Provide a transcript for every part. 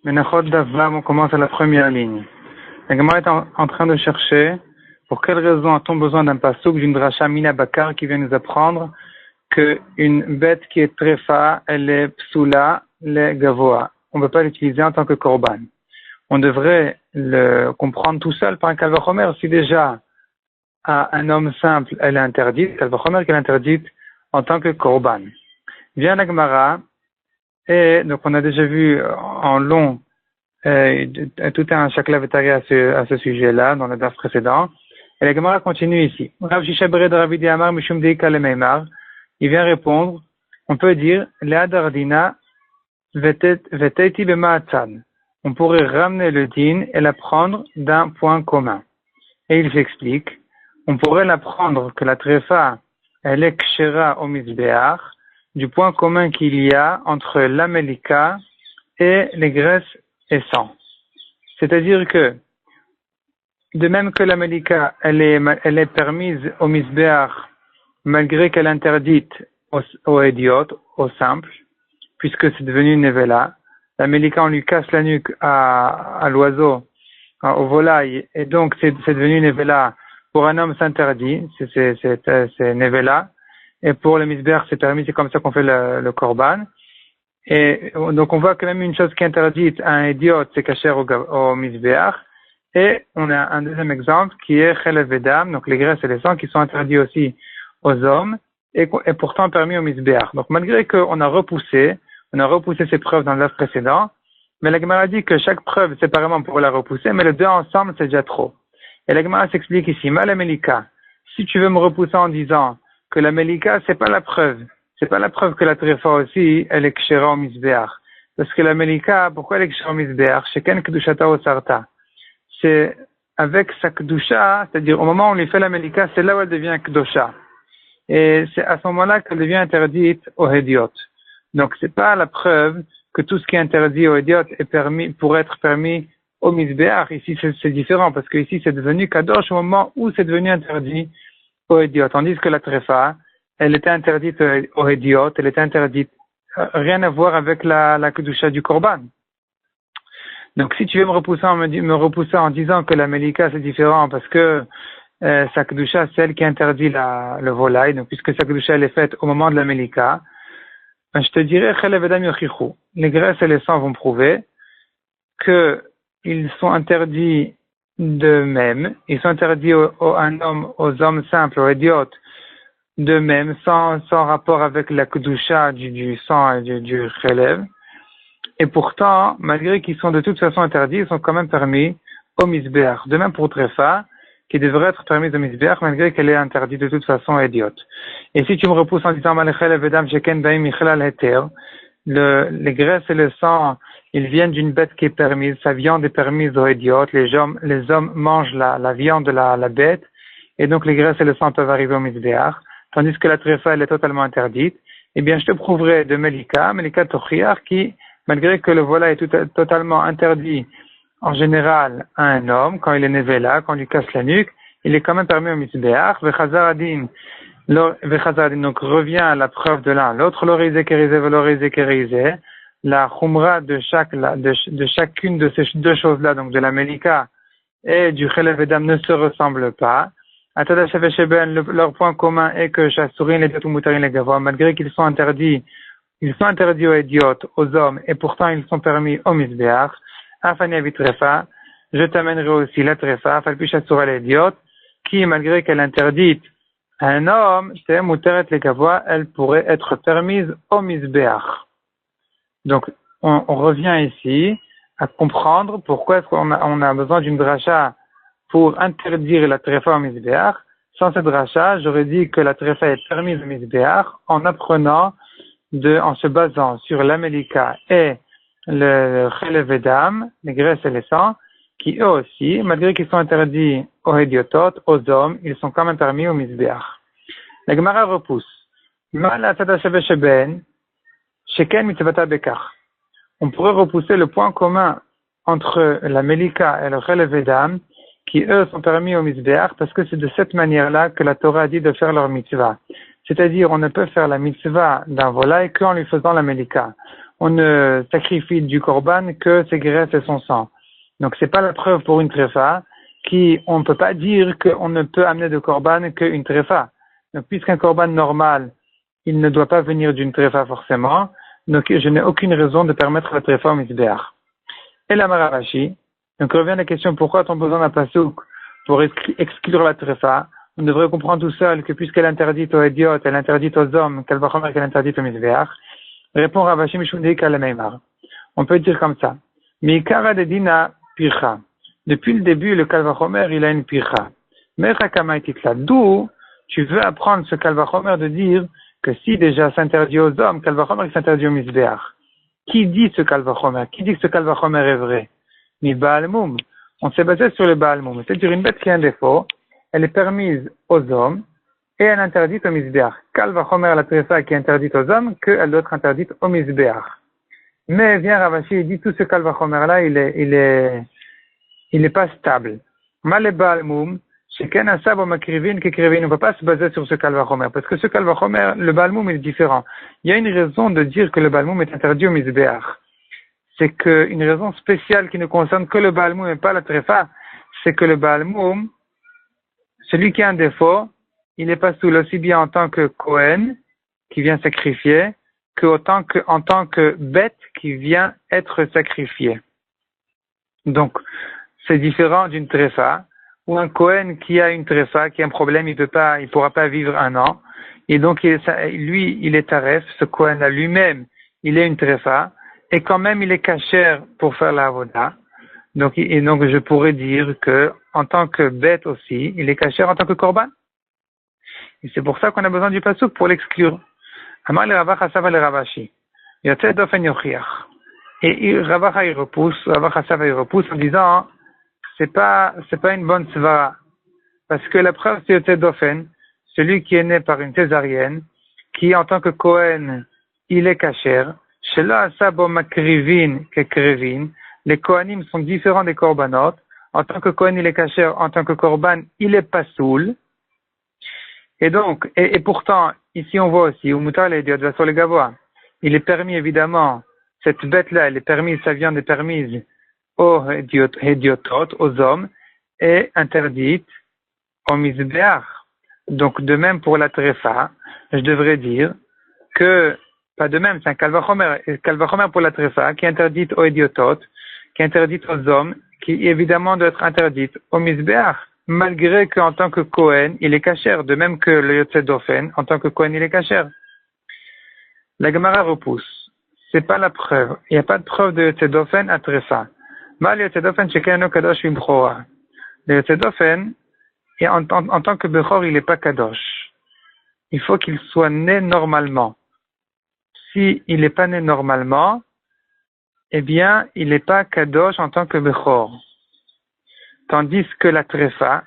Menachot Davav, on commence à la première ligne. La Gemara est en train de chercher pour quelle raison a-t-on besoin d'un pasouk d'une dracha Mina Bakar qui vient nous apprendre qu'une bête qui est tréfa, elle est psoula, le gavoa. On ne peut pas l'utiliser en tant que korban. On devrait le comprendre tout seul par un kalvachomer. Si déjà à un homme simple, elle est interdite, kalvachomer qu'elle est interdite en tant que korban. Vient la Gemara, et donc on a déjà vu en long tout un chakla vétari à ce sujet-là dans le daf précédent. Et la Gemara continue ici. Rav Shisha Bered Ravidi Amar Mishum Deika Lemeimar. Il vient répondre, on peut dire Lea Dardina Veteti Bema'atzad. On pourrait ramener le din et l'apprendre d'un point commun. Et il s'explique, on pourrait l'apprendre que la tréfa, elle est kshera au mizbeach, du point commun qu'il y a entre l'amelika et les graisses et sang. C'est-à-dire que, de même que l'amelika, elle est permise au mizbeach, malgré qu'elle est interdite aux idiotes, aux simples, puisque c'est devenu une nevela. L'amelika, on lui casse la nuque à l'oiseau, au volaille, et donc c'est devenu une nevela. Pour un homme, c'est interdit, c'est nevela. Et pour le misbeach, c'est permis, c'est comme ça qu'on fait le korban. Et donc on voit que même une chose qui est interdite à un idiot, c'est caché au misbeach. Et on a un deuxième exemple qui est chelev vedam, donc les graisses et les sangs qui sont interdits aussi aux hommes et pourtant permis au misbeach. Donc malgré qu'on a repoussé ces preuves dans l'œuvre précédent, mais la Gemara dit que chaque preuve séparément pour la repousser, mais les deux ensemble c'est déjà trop. Et la Gemara s'explique ici, malamelika, si tu veux me repousser en disant que la melika, c'est pas la preuve que la tréfa aussi, elle est kshera au misbeach. Parce que la melika, pourquoi elle est kshera au misbeach? Sheken kedushata o sarta. C'est avec sa kedusha, c'est-à-dire au moment où on lui fait la melika, c'est là où elle devient kedusha. Et c'est à ce moment-là qu'elle devient interdite aux hédiotes. Donc c'est pas la preuve que tout ce qui est interdit aux hédiotes est permis, pour être permis au misbeach. Ici c'est différent, parce que ici c'est devenu kadosh au moment où c'est devenu interdit aux idiotes, tandis que la tréfa, elle était interdite aux idiotes, elle était interdite, rien à voir avec la kedusha du korban. Donc si tu veux me repousser en disant que la melika c'est différent parce que sa kedusha c'est elle qui interdit le volaille, donc puisque sa kedusha elle est faite au moment de la melika, ben, je te dirais chelev vedam yochichu. Les graisses et les sangs vont prouver que ils sont interdits d'eux-mêmes, ils sont interdits aux hommes simples, aux idiotes, d'eux-mêmes, sans rapport avec la kedusha du sang et du chelev. Et pourtant, malgré qu'ils sont de toute façon interdits, ils sont quand même permis au misbeach. De même pour tréfa, qui devrait être permise au misbeach, malgré qu'elle est interdite de toute façon aux idiotes. Et si tu me repousses en disant malechel vedam sheken baim michelal heter, les graisses et le sang, ils viennent d'une bête qui est permise, sa viande est permise aux idiotes, les hommes mangent la viande de la bête, et donc les graisses et le sang peuvent arriver au misbeach, tandis que la tréfa, elle est totalement interdite. Eh bien, je te prouverai de melika tochiar, qui, malgré que le vola est totalement interdit en général à un homme, quand il est nevela, quand on lui casse la nuque, il est quand même permis au misbeach, vechazaradin, donc revient à la preuve de l'un. L'autre l'orizé, la chumra de chacune de ces deux choses-là, donc de la melika et du chelev vedam ne se ressemblent pas. Leur point commun est que chassurin les ou mutarin les gavois, malgré qu'ils sont interdits aux idiotes, aux hommes, et pourtant ils sont permis au misbeach. Afani avitrefa, je t'amènerai aussi la trefa, falpi chassura les idiotes, qui, malgré qu'elle est interdite à un homme, c'est muteret les gavois, elle pourrait être permise au misbeach. Donc, on revient ici à comprendre pourquoi est-ce qu'on a besoin d'une dracha pour interdire la tréfa au misbeach. Sans cette dracha, j'aurais dit que la tréfa est permise au misbeach en apprenant en se basant sur l'amelika et le chelev vedam, les graisses et les sangs, qui eux aussi, malgré qu'ils sont interdits aux idiototes, aux hommes, ils sont quand même permis au misbeach. La Gemara repousse. On pourrait repousser le point commun entre la melika et le chelev vedam, qui eux sont permis au misbeach, parce que c'est de cette manière-là que la Torah a dit de faire leur mitzvah. C'est-à-dire, on ne peut faire la mitzvah d'un volaille qu'en lui faisant la melika. on ne sacrifie du korban que ses graisses et son sang. Donc c'est pas la preuve pour une tréfa on ne peut pas dire qu'on ne peut amener de korban qu'une tréfa. Donc puisqu'un korban normal, il ne doit pas venir d'une tréfa forcément, donc je n'ai aucune raison de permettre la tréfa au misbéach. Et la Maravashi, donc revient à la question pourquoi a-t-on besoin d'un pasouk pour exclure la tréfa? On devrait comprendre tout seul que puisqu'elle est interdite aux idiotes, elle est interdite aux hommes, qu'elle va remarquer qu'elle est interdite au misbéach. Répond Ravashi Mishundik Alameimar. On peut dire comme ça. Mikara de Dina Pircha. Depuis le début, le Kalvachomer, il a une Pircha. D'où tu veux apprendre ce Kalvachomer de dire que si déjà s'interdit aux hommes, Kalvachomer s'interdit au misbéach. Qui dit ce Kalvachomer? Qui dit que ce Kalvachomer est vrai? Mi Baalmoum. On s'est basé sur le Baalmoum. C'est-à-dire une bête qui a un défaut, elle est permise aux hommes et elle est interdite au misbéach. Kalvachomer la tréfa qui est interdite aux hommes, qu'elle doit être interdite au misbéach. Mais vient Ravashi et dit tout ce Kalvachomer là, il n'est pas stable. Mal Baalmoum, chez Ken Asab ou Makrivin, Kekrivin, on ne peut pas se baser sur ce Kalvachomer, parce que ce Kalvachomer, le Baalmoum est différent. Il y a une raison de dire que le Baalmoum est interdit au misbéach. C'est qu'une raison spéciale qui ne concerne que le Baalmoum et pas la tréfa, c'est que le Baalmoum, celui qui a un défaut, il est pas soul aussi bien en tant que Kohen, qui vient sacrifier, en tant que bête qui vient être sacrifiée. Donc, c'est différent d'une tréfa, ou un Kohen qui a une tréfa, qui a un problème, il pourra pas vivre 1 an, et donc lui, il est taref, ce Kohen-là lui-même, il est une tréfa, et quand même il est kasher pour faire la avoda. Donc je pourrais dire que, en tant que bête aussi, il est kasher en tant que korban. Et c'est pour ça qu'on a besoin du pasouk pour l'exclure. Amar le Ravach Hasav le Ravashi. Yotze dofen yochiach. Et Ravach il repousse en disant, c'est pas une bonne svara. Parce que la preuve c'est Yotze dofen, celui qui est né par une césarienne, qui en tant que Kohen, il est kasher. Shelo asabo makrivin kekrivin. Les Kohanim sont différents des korbanot. En tant que Kohen, il est kasher. En tant que korban, il est pasoul. Et donc, et pourtant, ici on voit aussi, Umutar l'Ediot va sur le Gavois. Il est permis évidemment, cette bête-là, elle est permise, sa viande est permise aux Hediotot, aux hommes, et interdite au misbéach. Donc, de même pour la tréfa, je devrais dire que, pas de même, c'est un kalvachomer pour la tréfa, qui est interdite aux Hediotot, qui est interdite aux hommes, qui évidemment doit être interdite au misbéach. Malgré qu'en tant que Kohen, il est kasher, de même que le Yotze Dofen, en tant que Kohen, il est kasher. La Gemara repousse. C'est pas la preuve. Il n'y a pas de preuve de Yotze Dofen à Tréfa. Mal Yotze Dofen, Shekeno Kadosh Vimchora. Le Yotze Dofen, en tant que Bechor, il n'est pas Kadosh. Il faut qu'il soit né normalement. Si il n'est pas né normalement, eh bien, il n'est pas Kadosh en tant que Bechor. Tandis que la tréfa,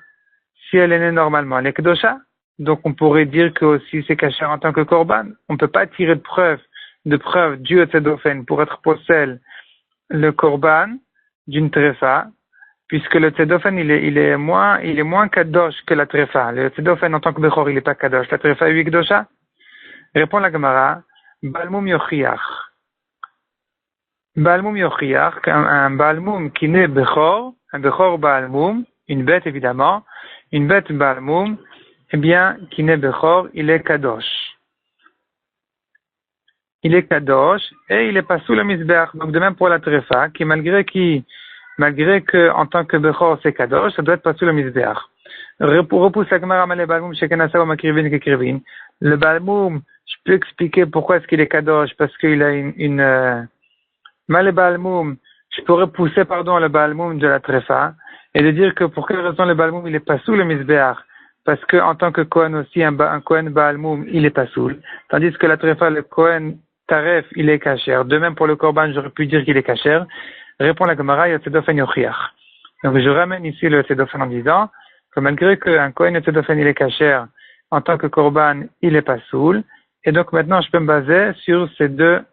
si elle est née normalement, elle est kedosha. Donc on pourrait dire que aussi c'est kasher en tant que korban. On ne peut pas tirer de preuve du Yotze Dofen pour être possède le korban d'une tréfa, puisque le Yotze Dofen il est moins kadosh que la tréfa. Le Yotze Dofen en tant que bechor il n'est pas kadosh. La tréfa est kedosha. Répond la Gemara, Balmoum yochiach. Balmoum yochiach, un balmoum qui naît bechor, un bechor balmoum, une bête évidemment, une bête balmoum, eh bien, qui naît bechor, il est kadosh. Il est kadosh et il est pas sous le misbéach. Donc de même pour la tréfa, qui malgré que en tant que bechor c'est kadosh, ça doit être pas sous le misbéach. Repousse la Gemara le balmoum shekenasa ou makrivin kekrivin. Le balmoum, je peux expliquer pourquoi est-ce qu'il est kadosh, parce qu'il a le balmoum, je pourrais pousser, le balmoum de la tréfa, et de dire que pour quelle raison le balmoum il est pas sous le misbéach, parce que en tant que Kohen aussi, un Kohen balmoum, il est pas sous, tandis que la tréfa, le Kohen taref, il est kasher. De même pour le korban, j'aurais pu dire qu'il est kasher. Répond la Gemara, Yotze Dofen yochiach. Donc je ramène ici le Yotze Dofen en disant que malgré qu'un Kohen Yotze Dofen il est kasher, en tant que korban, il est pas sous, et donc maintenant je peux me baser sur ces deux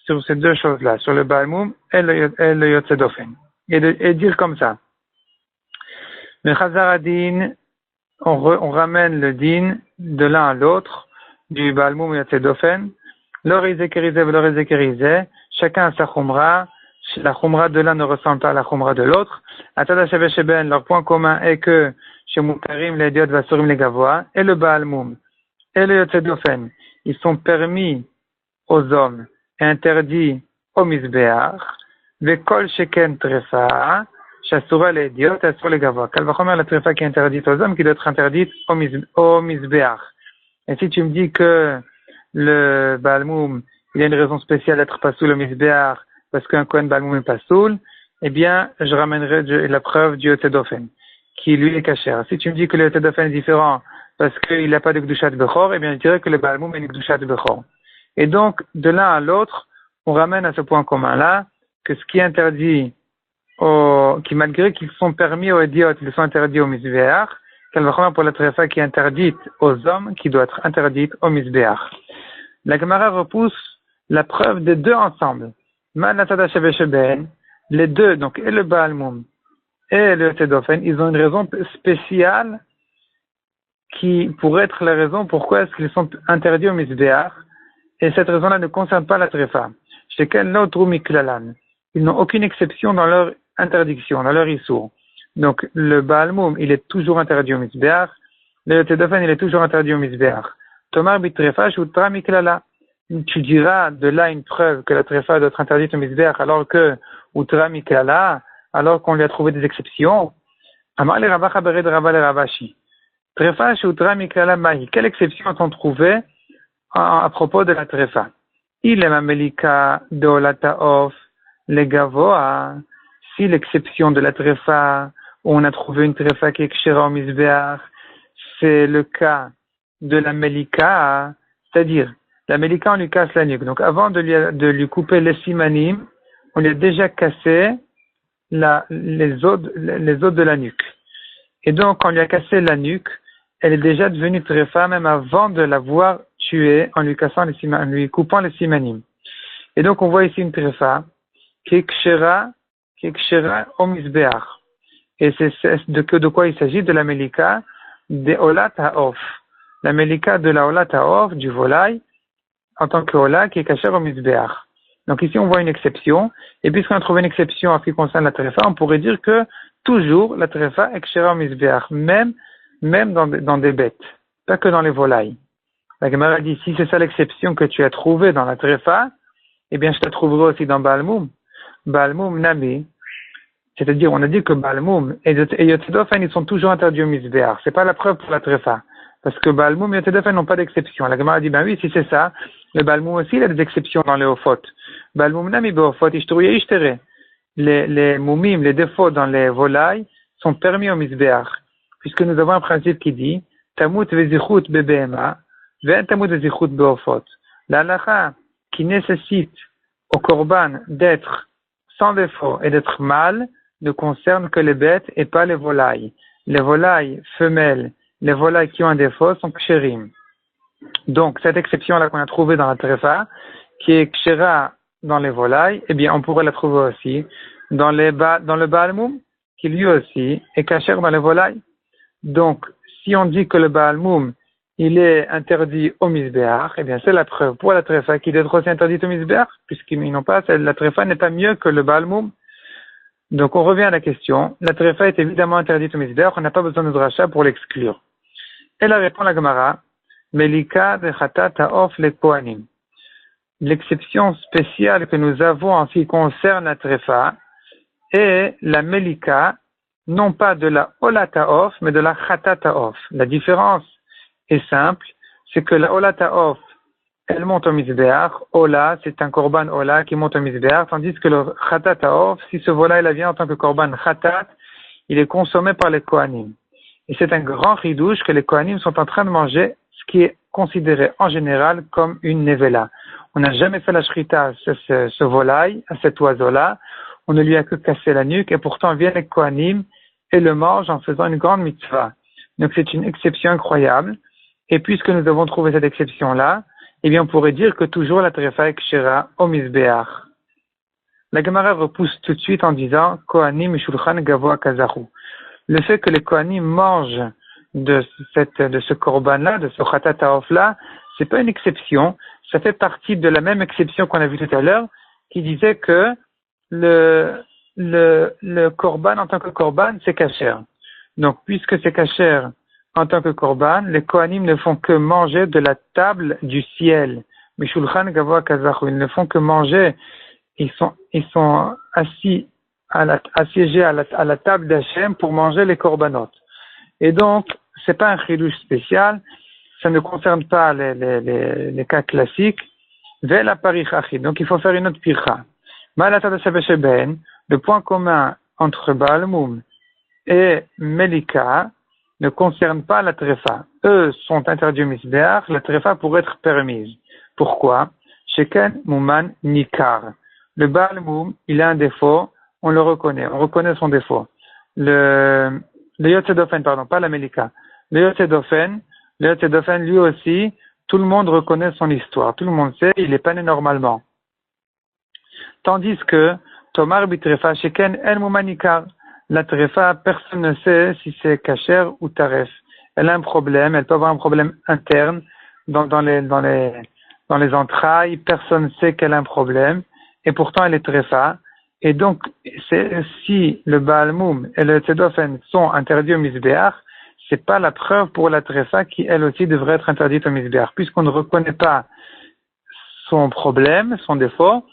choses-là, sur le balmoum et le Yotze Dofen. Et dire comme ça. Le Chazar Adin, on ramène le din de l'un à l'autre, du balmoum et Yotze Dofen. L'orizé kérizé, l'orizé kérizé, chacun a sa khumra, la khumra de l'un ne ressemble pas à la khumra de l'autre. Atada Sheben, leur point commun est que chez Moutarim, les Diot, Vasurim, les Gavois, et le Baal Moum, et le Yotzedofen, ils sont permis aux hommes et interdits au Mizbeach, Vekol Sheken Trefa, Chassura les Diot, Assur les Gavois. Kalvachomer la Trefa qui est interdite aux hommes, qui doit être interdite au Mizbeach. Et si tu me dis que le Baal Moum, il y a une raison spéciale d'être pas sous le Mizbeach, parce qu'un Kohen Baal Moum est pas soul, eh bien, je ramènerai la preuve du Yotzedofen, qui lui est cachère. Si tu me dis que le Yotzedofen est différent parce qu'il n'a pas de Gdushat Bechor, eh bien, je dirais que le Baal Moum a une Gdushat Bechor. Et donc, de l'un à l'autre, on ramène à ce point commun-là, que ce qui est interdit qui malgré qu'ils sont permis aux idiotes, ils sont interdits au Mizbeach, qu'elle va remettre pour la Trefa qui est interdite aux hommes, qui doit être interdite au Mizbeach. La Gemara repousse la preuve des deux ensemble. Les deux, donc, et le Baal Moum, et le Yotzedofen, ils ont une raison spéciale qui pourrait être la raison pourquoi est-ce qu'ils sont interdits au Mizbeach, et cette raison-là ne concerne pas la Trefa. Ils n'ont aucune exception dans leur interdiction, dans leur issour. Donc, le Baal Moum, il est toujours interdit au Mizbeach, le Yotzedofen, il est toujours interdit au Mizbeach. Tomar bitrefa shutra miklala. Tu diras de là une preuve que la Trefa doit être interdite au Mizbeach alors que Utra miklala, alors qu'on lui a trouvé des exceptions. Amar le Rabba Chabered Rabba le Ravashi. Trefa shutra miklala mahi. Quelle exception a-t-on trouvé à propos de la Trefa? Il est mamelika de olataof le gavoa. Si l'exception de la Trefa, où on a trouvé une Trefa qui est kshera au Mizbeach, c'est le cas de la Melika, c'est-à-dire, la Melika, on lui casse la nuque. Donc, avant de lui couper les simanim, on lui a déjà cassé les os de la nuque. Et donc, quand on lui a cassé la nuque, elle est déjà devenue Trefa, même avant de l'avoir tuée, en lui coupant les simanim. Et donc, on voit ici une Trefa, qui est kshera au Mizbeach. Et c'est de quoi il s'agit? De la Melika, de Olat Ha'of. La Melika de la Olat Ha'of, du volaille, en tant que Ola, qui est kashère au Mizbeach. Donc ici, on voit une exception. Et puisqu'on a trouvé une exception en ce qui concerne la Trefa, on pourrait dire que toujours la Trefa est kashère au Mizbeach, même dans des bêtes, pas que dans les volailles. La Gemara dit, si c'est ça l'exception que tu as trouvée dans la Trefa, eh bien, je la trouverai aussi dans Baal Moum. Baal Moum Nami, c'est-à-dire, on a dit que Baal Moum et Yotzedofen, ils sont toujours interdits au Mizbeach. C'est pas la preuve pour la Trefa. Parce que Baal Moum et Yotzedofen n'ont pas d'exception. La Gemara dit, ben oui, si c'est ça, le Baal Moum aussi, il a des exceptions dans les Ophot. Baal Moum Nami Beophot, Ishtrouye Ishtere. Les Moumim, les défauts dans les volailles sont permis au Mizbeach. Puisque nous avons un principe qui dit, Tamut vezichut bebehema, ve'en tamut vezichut beophot. La halakha qui nécessite au korban d'être sans défaut et d'être mâle ne concerne que les bêtes et pas les volailles. Les volailles femelles, les volailles qui ont un défaut sont kshérim. Donc, cette exception-là qu'on a trouvée dans la Trefa, qui est kshera dans les volailles, eh bien, on pourrait la trouver aussi dans le Baal Moum, qui lui aussi est kasher dans les volailles. Donc, si on dit que le Baal Moum, il est interdit au Mizbeach, eh bien, c'est la preuve pour la Trefa qui doit être aussi interdite au Mizbeach, puisqu'ils n'ont pas, la Trefa n'est pas mieux que le Baal Moum. Donc, on revient à la question. La Trefa est évidemment interdite au Mizbeach, on n'a pas besoin de dracha pour l'exclure. Elle répond la Gemara, Melika de Chatat Ha'of le Kohanim. L'exception spéciale que nous avons en ce qui concerne la Trefa est la Melika, non pas de la Olat Ha'of, mais de la Chatat Ha'of. La différence est simple, c'est que la Olat Ha'of, elle monte au Mizbeach. Ola, c'est un korban Ola qui monte au Mizbeach, tandis que le Chatat Ha'of, si ce volaille la vient en tant que korban Chatat, il est consommé par les Kohanim. Et c'est un grand ridouche que les Kohanim sont en train de manger, ce qui est considéré en général comme une nevela. On n'a jamais fait la shrita à ce volaille, à cet oiseau-là. On ne lui a que cassé la nuque et pourtant viennent les Kohanim et le mangent en faisant une grande mitzvah. Donc c'est une exception incroyable. Et puisque nous avons trouvé cette exception-là, eh bien on pourrait dire que toujours la Trefa est kshera au Mizbeach. La Gemara repousse tout de suite en disant Kohanim shulchan gavoa kazahu. Le fait que les Kohanim mangent de ce korban-là, de ce Chatat Ha'of-là, c'est pas une exception. Ça fait partie de la même exception qu'on a vue tout à l'heure, qui disait que le korban en tant que korban, c'est kasher. Donc, puisque c'est kasher en tant que korban, les kohanim ne font que manger de la table du ciel. Mishulchan gavoa kazachu. Ils ne font que manger. Ils sont assiégés à la table d'Hachem pour manger les korbanot. Et donc, c'est pas un chidouche spécial. Ça ne concerne pas les cas classiques. Vela parichachi. Donc, il faut faire une autre pircha. Le point commun entre Baal Moum et Melika ne concerne pas la tréfa. Eux sont interdits au misbéach, la tréfa pourrait être permise. Pourquoi? Sheken Mouman Nikar. Le Baal Moum, il a un défaut, on le reconnaît, on reconnaît son défaut. Le Yotzedofen, pardon, pas la Melika. Le Yotzedofen, lui aussi, tout le monde reconnaît son histoire. Tout le monde sait, il est pas né normalement. Tandis que Tomar bitrefa sheken el mumanikar. La trefa, personne ne sait si c'est kasher ou taref. Elle a un problème, elle peut avoir un problème interne dans les entrailles. Personne ne sait qu'elle a un problème et pourtant elle est trefa. Et donc, si le Baal Moum et le Tzedofen sont interdits au misbéach, c'est pas la preuve pour la trefa qui elle aussi devrait être interdite au misbéach, puisqu'on ne reconnaît pas son problème, son défaut.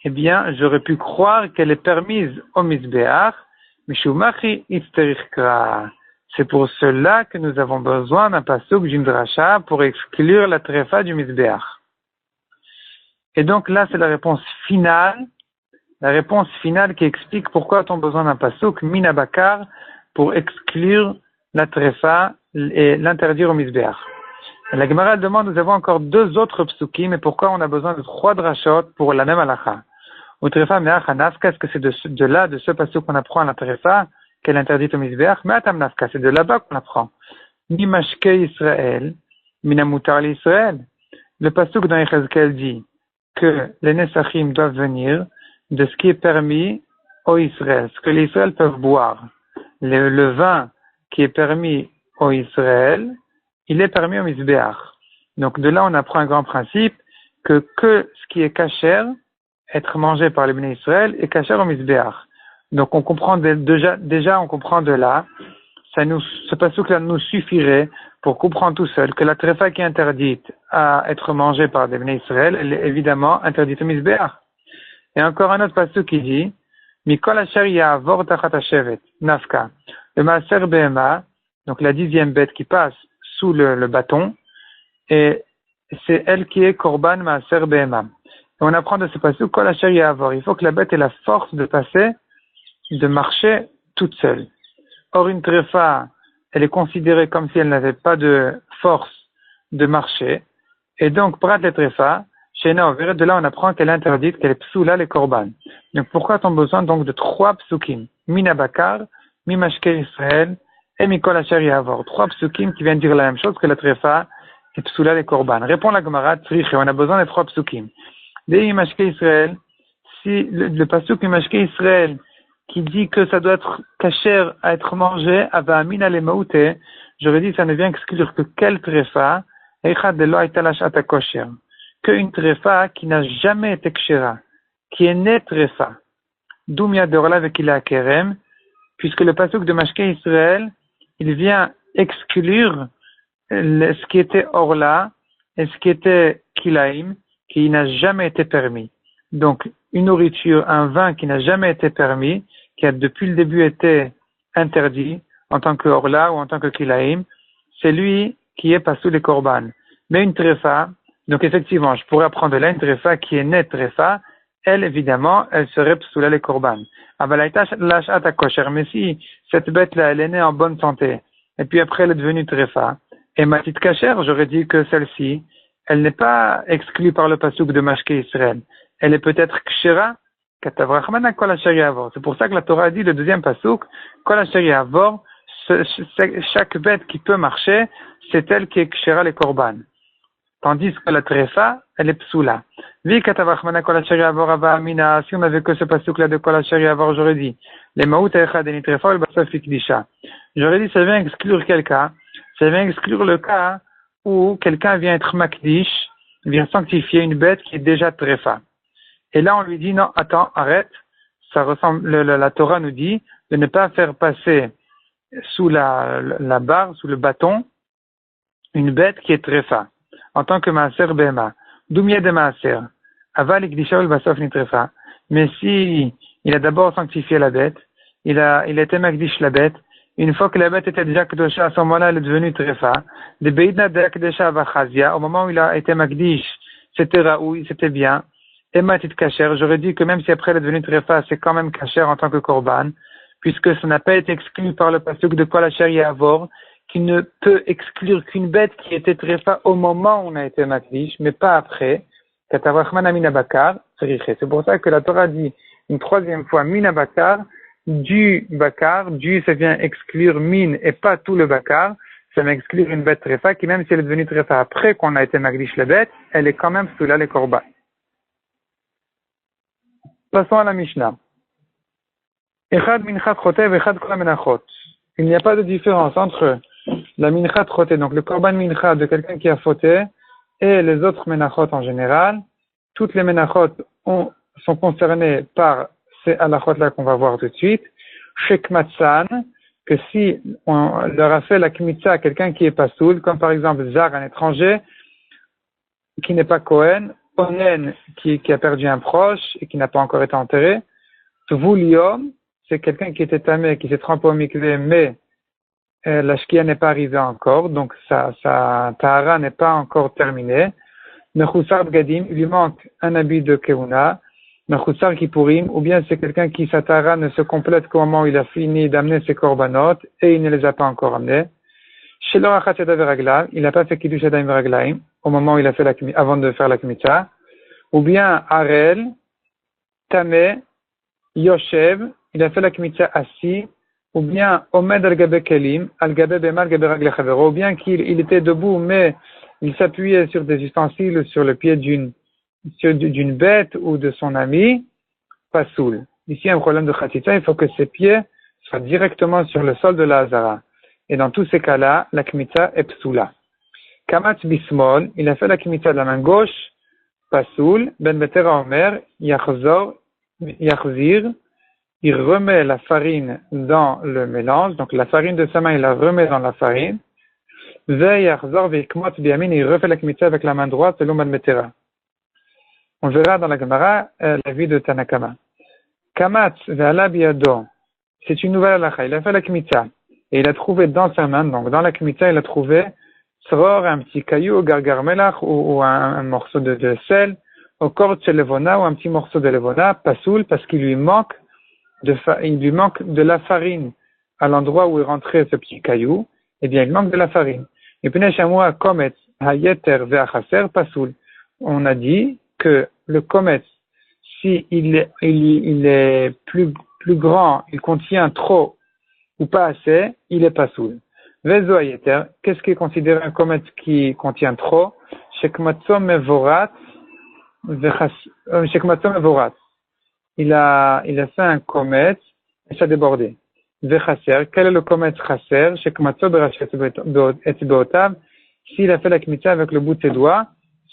Eh bien, j'aurais pu croire qu'elle est permise au misbéach, mishumachi itzterichkra. C'est pour cela que nous avons besoin d'un pasuk d'une dracha pour exclure la trefa du misbéach. Et donc là, c'est la réponse finale qui explique pourquoi a-t-on besoin d'un pasuk minabakar pour exclure la trefa et l'interdire au misbéach. La Gemara demande, nous avons encore 2 autres psukim, mais pourquoi on a besoin de 3 drachot pour la même halakha? Ou trefa me'ach nafka, est-ce que c'est de ce pasuk qu'on apprend à la trefa, qu'elle interdite au misbéach? Me'atam nafka, c'est de là-bas qu'on apprend. Mi mashke Israël, minamutar l'Israël. Le pasuk dans Yechezkel dit que les nesachim doivent venir de ce qui est permis au Israël, ce que les Israël peuvent boire. Le vin qui est permis au Israël, il est permis au misbéach. Donc de là, on apprend un grand principe que ce qui est kasher, être mangé par les béné Israël, est kasher au misbéach. Donc on comprend déjà on comprend de là, ce pasuk-là nous suffirait pour comprendre tout seul que la trefa qui est interdite à être mangée par des béné Israël, elle est évidemment interdite au misbéach. Et encore un autre pasuk qui dit Mikol asher ya'avor tachat hashevet, nafka. Le maaser behema, donc la 10e bête qui passe sous le bâton, et c'est elle qui est korban maaser behema. Et on apprend de ce pasuk Kol asher ya'avor. Il faut que la bête ait la force de marcher toute seule. Or, une tréfa, elle est considérée comme si elle n'avait pas de force de marcher. Et donc, prat les tréfa, de là, on apprend qu'elle est interdite, qu'elle est psoula les korban. Donc, pourquoi a-t-on besoin donc de 3 psukim? Minabakar, Mimashke Israël, et Mikol Asher Ya'avor. 3 psukim qui viennent dire la même chose que la trefa et psoula les korban. Répond la Gemara, Tzrich, on a besoin des 3 psukim. Dès Mimashke Israël, si le pasuk Mimashke Israël, qui dit que ça doit être kasher à être mangé, ava amina le maoute, j'aurais dit ça ne vient exclure que quelle trefa, eichad de lo aita lashata kosher. Qu'une tréfa qui n'a jamais été kshera, qui est née tréfa. Doumia de Orla avec Ila Kerem, puisque le pasuk de Mashke Israël, il vient exclure ce qui était Orla et ce qui était Kilaim, qui n'a jamais été permis. Donc, une nourriture, un vin qui n'a jamais été permis, qui a depuis le début été interdit en tant que Orla ou en tant que Kilaim, c'est lui qui est pas sous les korban. Mais une tréfa, donc effectivement, je pourrais apprendre là une tréfa qui est née tréfa, elle évidemment, elle serait psoula les korban. Mais si cette bête-là, elle est née en bonne santé, et puis après elle est devenue tréfa, et ma petite cachère, j'aurais dit que celle-ci, elle n'est pas exclue par le pasuk de Mashke Israël. Elle est peut-être kshera, katavrachmana kol asher ya'avor. C'est pour ça que la Torah dit le 2e pasuk, kol asher ya'avor, chaque bête qui peut marcher, c'est elle qui est kshera les korban. Tandis que la trefa, elle est psoula. Vi katavachmana kol asher ya'avor ava amina. Si on avait que ce pasuk-là de kol asher ya'avor, j'aurais dit, les maout echad et trefa el basaf ikdisha. J'aurais dit, ça vient exclure quel cas? Ça vient exclure le cas où quelqu'un vient être makdish, vient sanctifier une bête qui est déjà trefa. Et là, on lui dit, non, attends, arrête. Ça ressemble, la Torah nous dit de ne pas faire passer sous la barre, sous le bâton, une bête qui est tréfa, en tant que maaser bema. Doumia de maaser. Aval ikdisha ul basof ni tréfa. Mais si il a d'abord sanctifié la bête, il a été makdish la bête, une fois que la bête était déjà kedosha, à ce moment-là, elle est devenue tréfa. De beidna de kedosha vachazia, au moment où il a été makdish, c'était raoui, c'était bien. Et matit kacher, j'aurais dit que même si après elle est devenue tréfa, c'est quand même kacher en tant que korban, puisque ça n'a pas été exclu par le pasuk de kol asher yavor, qui ne peut exclure qu'une bête qui était tréfa au moment où on a été makdish, mais pas après. Katavachman amina bakar, c'est pour ça que la Torah dit une troisième fois mina bakar, du bakar, du ça vient exclure mine et pas tout le bakar, ça vient exclure une bête tréfa qui même si elle est devenue tréfa après qu'on a été makdish la bête, elle est quand même sous là les korban. Passons à la Mishnah. Echad minchat chotev, echad kol menachot. Il n'y a pas de différence entre la minchat chotev, donc le korban mincha de quelqu'un qui a fauté, et les autres menachot en général. Toutes les menachot sont concernées par ces halachot-là qu'on va voir tout de suite. Shekmatsan, que si on leur a fait la kmitza à quelqu'un qui est pas soul, comme par exemple Zar, un étranger, qui n'est pas Kohen, Onen, qui a perdu un proche et qui n'a pas encore été enterré, Tvuliom, c'est quelqu'un qui était tamé, qui s'est trempé au mikvé, mais la shkia n'est pas arrivée encore, donc sa tahara n'est pas encore terminée. Mechoussar Bgadim, il lui manque un habit de Keuna. Mechoussar Kipurim, ou bien c'est quelqu'un qui sa tahara ne se complète qu'au moment où il a fini d'amener ses korbanot et il ne les a pas encore amenés. Shelo Achat Yadav Veraglaim, il n'a pas fait Kiddush Yadayim Veraglaim au moment où il a fait avant de faire la Kmitza. Ou bien Arel, Tamé, Yoshev, il a fait la Kmitza assis. Ou bien Omed al-Gabe Kelim, al-Gabe Bema al-Gabe Ragle Chavero, ou bien qu'il était debout, mais il s'appuyait sur des ustensiles, sur le pied d'une bête ou de son ami, pas soul. Ici, un problème de Khatita, il faut que ses pieds soient directement sur le sol de la Hazara. Et dans tous ces cas-là, la Kmitza est psoula. Kamatz Bismol, il a fait la Kmitza de la main gauche, pas soul, Ben Betera Omer, Yachzir, il remet la farine dans le mélange, donc la farine de sa main, il la remet dans la farine. Il refait la kmitza avec la main droite selon Madmetera. On verra dans la Gemara la vie de Tanakama. Kamatz ve'ala biyado, c'est une nouvelle halakha. Il a fait la kmitza et il a trouvé dans sa main, donc dans la kmitza, il a trouvé sror, un petit caillou, gargar melach ou un morceau de sel, au kord de levona ou un petit morceau de levona, pasoul, parce qu'il lui manque de la farine à l'endroit où est rentré ce petit caillou, eh bien, il manque de la farine. Et puis, on a dit que le kometz, si il est plus grand, il contient trop ou pas assez, il est pasoul. Vezo hayeter, qu'est-ce qui est considéré un kometz qui contient trop? Shekmatzom mevorat. Il a fait un kometz et ça a débordé. Vechaser, quel est le kometz chaser? Shekmatzo berachet beotav. S'il a fait la kmitza avec le bout de ses doigts,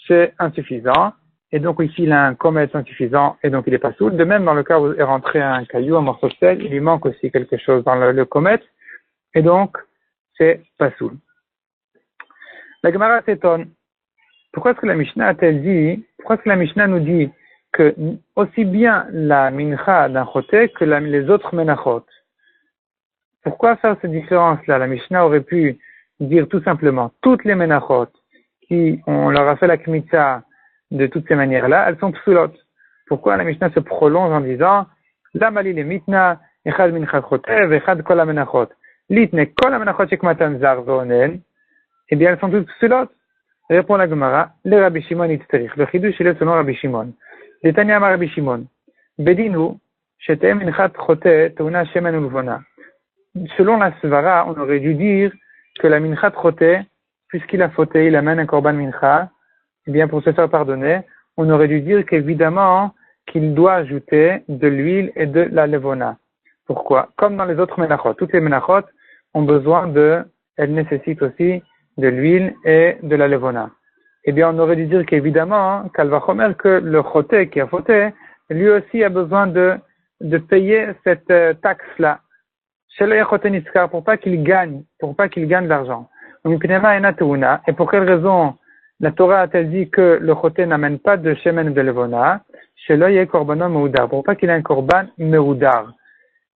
c'est insuffisant. Et donc ici, il a un kometz insuffisant et donc il est pas soul. De même, dans le cas où est rentré un caillou, un morceau de sel, il lui manque aussi quelque chose dans le kometz et donc c'est pas soul. La Gemara s'étonne. Pourquoi est-ce que la Mishnah nous dit que aussi bien la mincha d'un choté que les autres menachot? Pourquoi faire cette différence-là? La Mishnah aurait pu dire tout simplement toutes les menachot on leur a fait la kmitza de toutes ces manières-là, elles sont psulot. Pourquoi la Mishnah se prolonge en disant la mali le mitna echad minchat chotev echad kol menachot litne kol menachot shekmatan zar veonen? Eh bien elles sont toutes psulot. Répond la Gemara, le Rabbi Shimon itzterich. Le chiddush il est selon Rabbi Shimon. Detania ma Rabbi Shimon. Bedinu, shetem minchat chote teuna shemen ulvona. Selon la svara, on aurait dû dire que la minchat chote, puisqu'il a fauté, il amène un korban mincha, eh bien pour se faire pardonner, on aurait dû dire qu'évidemment qu'il doit ajouter de l'huile et de la levona. Pourquoi? Comme dans les autres menachot. Toutes les menachot elles nécessitent aussi de l'huile et de la levona. Eh bien, on aurait dû dire qu'évidemment, Kalvachomer, que le choté qui a fauté lui aussi a besoin de payer cette taxe-là. Pour pas qu'il gagne de l'argent. Et pour quelle raison la Torah a-t-elle dit que le choté n'amène pas de shemen et de levona? Pour pas qu'il ait un korban meudar.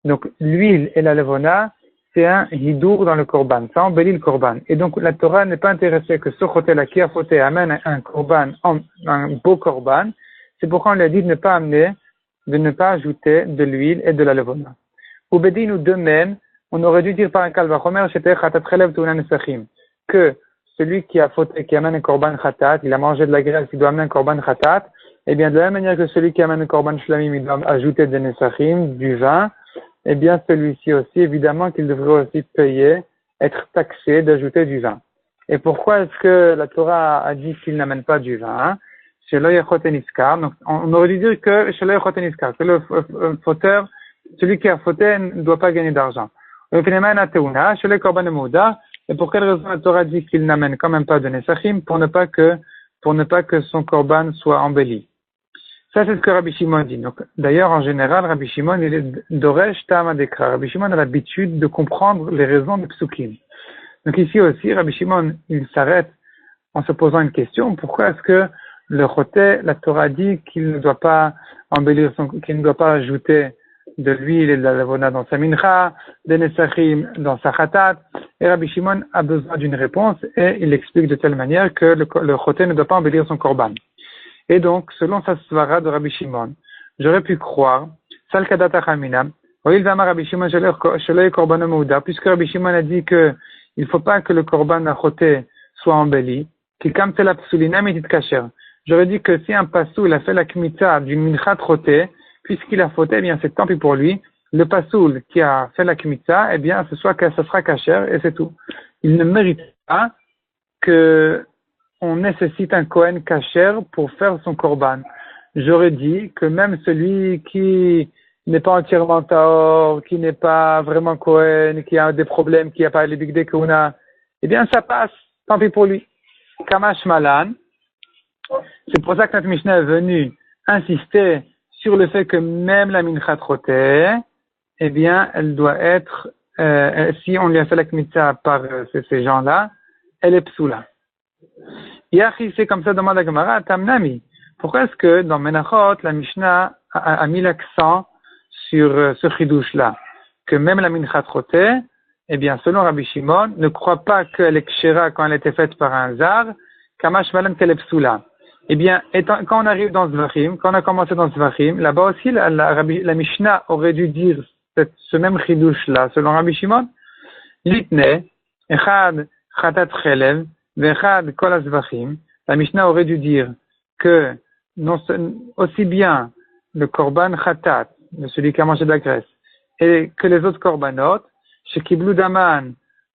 Donc, l'huile et la levona, c'est un hidour dans le korban. Ça embellit le korban. Et donc, la Torah n'est pas intéressée que ce choté-là qui a fauté amène un korban, un beau korban. C'est pourquoi on lui a dit de ne pas ajouter de l'huile et de la levona. Ou Bedin ou de même, on aurait dû dire par un kalvachomer, que celui qui a fauté, qui amène un korban khatat, il a mangé de la graisse, il doit amener un korban khatat, et bien de la même manière que celui qui amène un korban shlamim, il doit ajouter des nesachim, du vin, et bien celui-ci aussi, évidemment qu'il devrait aussi payer, être taxé d'ajouter du vin. Et pourquoi est-ce que la Torah a dit qu'il n'amène pas du vin? Donc on aurait dû dire que le fauteur, celui qui a fauté ne doit pas gagner d'argent. Et pour quelle raison la Torah dit qu'il n'amène quand même pas de nesachim? Pour ne pas que son korban soit embelli. Ça, c'est ce que Rabbi Shimon dit. Donc, d'ailleurs, en général, Rabbi Shimon, il est d'Oresh Ta'ama Dekra. Rabbi Shimon a l'habitude de comprendre les raisons de Psukim. Donc, ici aussi, Rabbi Shimon, il s'arrête en se posant une question. Pourquoi est-ce que le choté, la Torah dit qu'il ne doit pas embellir qu'il ne doit pas ajouter de l'huile et de la lavona dans sa mincha, des nesachim dans sa khatat? Et Rabbi Shimon a besoin d'une réponse et il explique de telle manière que le choté ne doit pas embellir son korban. Et donc, selon sa svara de Rabbi Shimon, j'aurais pu croire, Sal Kadata Chamina, Rabbi Shimon puisque Rabbi Shimon a dit que il faut pas que le korban à choté soit embelli, qui comme c'est la psoulina mitit kacher. J'aurais dit que si un pasoul a fait la kmitza d'une mincha choté, puisqu'il a fauté, eh bien c'est tant pis pour lui. Le pasoul qui a fait la kmitza, eh bien ce sera kacher et c'est tout. Il ne mérite pas que on nécessite un Kohen kasher pour faire son korban. J'aurais dit que même celui qui n'est pas entièrement taor, qui n'est pas vraiment Kohen, qui a des problèmes, qui n'a pas les bigdei kehuna, eh bien ça passe, tant pis pour lui. Kamash malan. C'est pour ça que notre Mishnah est venu insister sur le fait que même la mincha troté, eh bien elle doit être, si on lui a fait la kmitza par ces gens-là, elle est psoula. Yachi, c'est comme ça, demande la Gemara, Tamnami. Pourquoi est-ce que dans Menachot, la Mishnah a mis l'accent sur ce chidouche-là? Que même la mincha troté, eh bien, selon Rabbi Shimon, ne croit pas qu'elle est kshera quand elle a été faite par un zar, kamash malan qu'elle est psoula. Eh bien, quand on arrive dans Zvachim, quand on a commencé dans Zvachim, là-bas aussi, la Mishnah aurait dû dire ce même chidouche-là, selon Rabbi Shimon. Litne, echad, chatat chelev, vechad kol azvachim. La Mishnah aurait dû dire que aussi bien le korban chatat, de celui qui a mangé de la graisse, et que les autres korbanot, chez Kiblu Daman,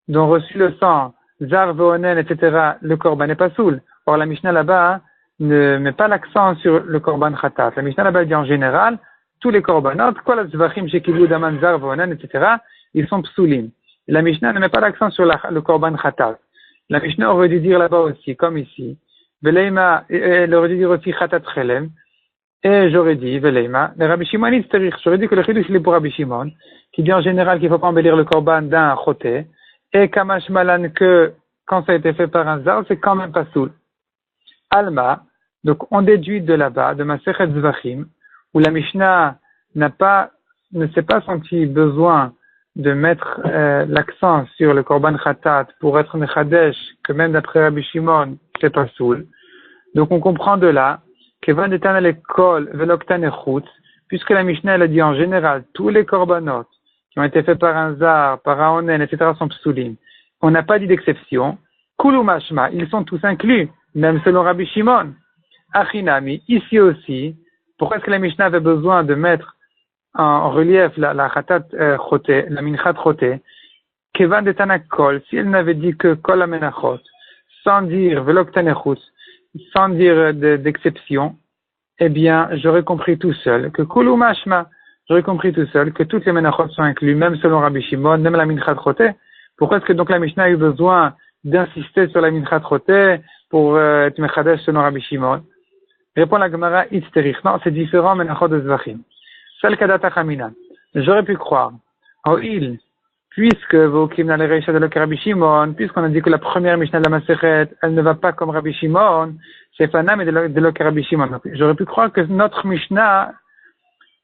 dont reçu le sang, Zar Veonen, etc., le korban n'est pas soul. Or, la Mishnah là-bas ne met pas l'accent sur le korban chatat. La Mishnah là-bas dit en général, tous les korbanot, kol azvachim chez Kiblu Daman, Zar Veonen, etc., ils sont psoulim. La Mishnah ne met pas l'accent sur le korban chatat. La Mishnah aurait dû dire là-bas aussi, comme ici, Veleima, elle aurait dû dire aussi chatat chelem, et j'aurais dit, Veleima, le Rabbi Shimon, j'aurais dit que le chidouche il est pour Rabbi Shimon, qui dit en général qu'il ne faut pas embellir le korban d'un choté, et kamash malan que quand ça a été fait par un zar, c'est quand même pas soul. Alma, donc on déduit de là-bas, de Masechet Zvachim, où la Mishnah ne s'est pas senti besoin de mettre l'accent sur le korban khatat pour être mechadesh, que même d'après Rabbi Shimon, c'est pas soul. Donc on comprend de là que van etan l'école veloktan echutz, puisque la Mishnah elle a dit en général tous les korbanot qui ont été faits par un zar, par un onen, etc. sont psoulim. On n'a pas dit d'exception. Kulu mashma, ils sont tous inclus, même selon Rabbi Shimon. Achinami, ici aussi, pourquoi est-ce que la Mishnah avait besoin de mettre en relief la khatat choté, la minchat choté, kevan de tanakol, si elle n'avait dit que kol amenachot, sans dire velok tanechutz, sans dire d'exception, eh bien, j'aurais compris tout seul que kulu mashma, j'aurais compris tout seul que toutes les menachot sont inclus, même selon Rabbi Shimon, même la minchat choté. Pourquoi est-ce que donc la Mishnah a eu besoin d'insister sur la minchat choté pour être mechadesh selon Rabbi Shimon? Répond la Gemara, Itzterich. Non, c'est différent, Menachot de Zvachim. Sel Kadata Chamina. J'aurais pu croire. Puisque Vokim dans les Reisha de Rabbi Shimon, puisqu'on a dit que la première Mishnah de la Masechet, elle ne va pas comme Rabbi Shimon, c'est Fanam et de Rabbi Shimon. J'aurais pu croire que notre Mishnah,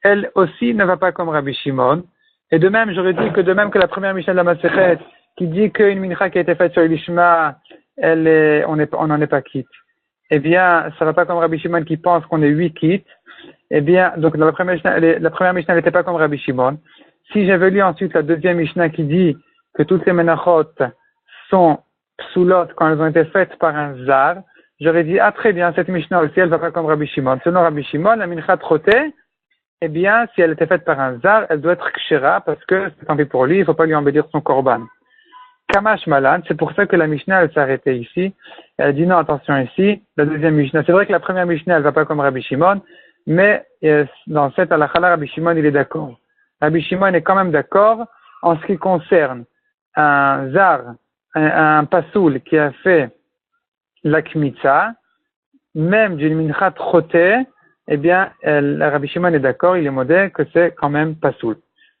elle aussi ne va pas comme Rabbi Shimon. Et de même, j'aurais dit que de même que la première Mishnah de la Masechet, qui dit qu'une mincha qui a été faite sur l'Ishma, on n'en est pas quitte. Eh bien, ça va pas comme Rabbi Shimon qui pense qu'on est 8 quittes. Eh bien, donc dans la première Mishnah n'était pas comme Rabbi Shimon. Si j'avais lu ensuite la deuxième Mishnah qui dit que toutes les menachot sont psoulot quand elles ont été faites par un zar, j'aurais dit, ah très bien, cette Mishnah aussi, elle va pas comme Rabbi Shimon. Selon Rabbi Shimon, la mincha trotée, eh bien, si elle était faite par un zar, elle doit être kshera parce que c'est tant pis pour lui, il faut pas lui embellir son korban. Kamash Malan, c'est pour ça que la Mishnah, elle s'est arrêtée ici. Elle dit non, attention ici, la deuxième Mishnah. C'est vrai que la première Mishnah, elle va pas comme Rabbi Shimon, mais dans cette halakha-là, Rabbi Shimon, il est d'accord. Rabbi Shimon est quand même d'accord en ce qui concerne un zar, un pasoul qui a fait la kmitza, même d'une mincha trotée, eh bien, Rabbi Shimon est d'accord, il est modèle que c'est quand même pasoul.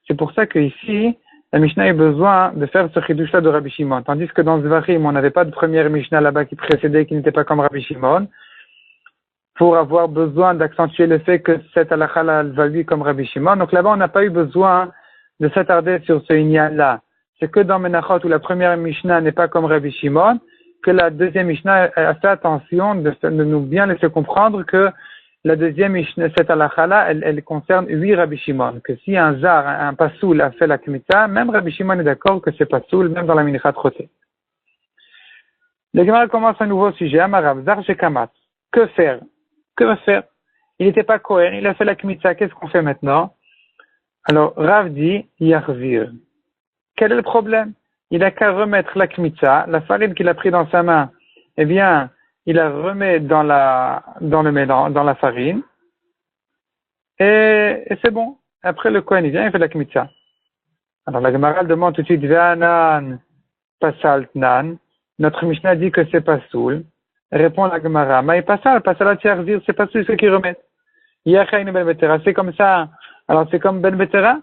C'est pour ça que ici, la Mishnah a besoin de faire ce chidush-là de Rabbi Shimon. Tandis que dans Zvachim, on n'avait pas de première Mishnah là-bas qui précédait, qui n'était pas comme Rabbi Shimon, pour avoir besoin d'accentuer le fait que cette halakha-là va lui comme Rabbi Shimon. Donc là-bas, on n'a pas eu besoin de s'attarder sur ce inyan-là. C'est que dans Menachot, où la première Mishnah n'est pas comme Rabbi Shimon, que la deuxième Mishnah a fait attention de nous bien laisser comprendre que la deuxième Mishnah, cette halakha-là, elle concerne 8 Rabbi Shimon. Que si un zar, un pasoul a fait la kmitza, même Rabbi Shimon est d'accord que c'est pasoul, même dans la mincha trotée. Le Gemara commence un nouveau sujet. Amarav, zar shekamat. Que faire? Que va faire? Il n'était pas cohérent, il a fait la kmitza, qu'est-ce qu'on fait maintenant? Alors, Rav dit, yachzir. Quel est le problème? Il a qu'à remettre la kmitza, la farine qu'il a pris dans sa main, eh bien, il la remet dans le mélange, dans la farine, et c'est bon. Après, le Kohen, il vient, il fait la kmitza. Alors, la Gemara demande tout de suite, Ve'anan pasaltnan. Notre Mishnah dit que c'est pas soul. Répond la Gemara, mais pasal à tirzir, c'est pas ceux qui remettent. Yachaïne ben betera, c'est comme ça. Alors c'est comme ben betera.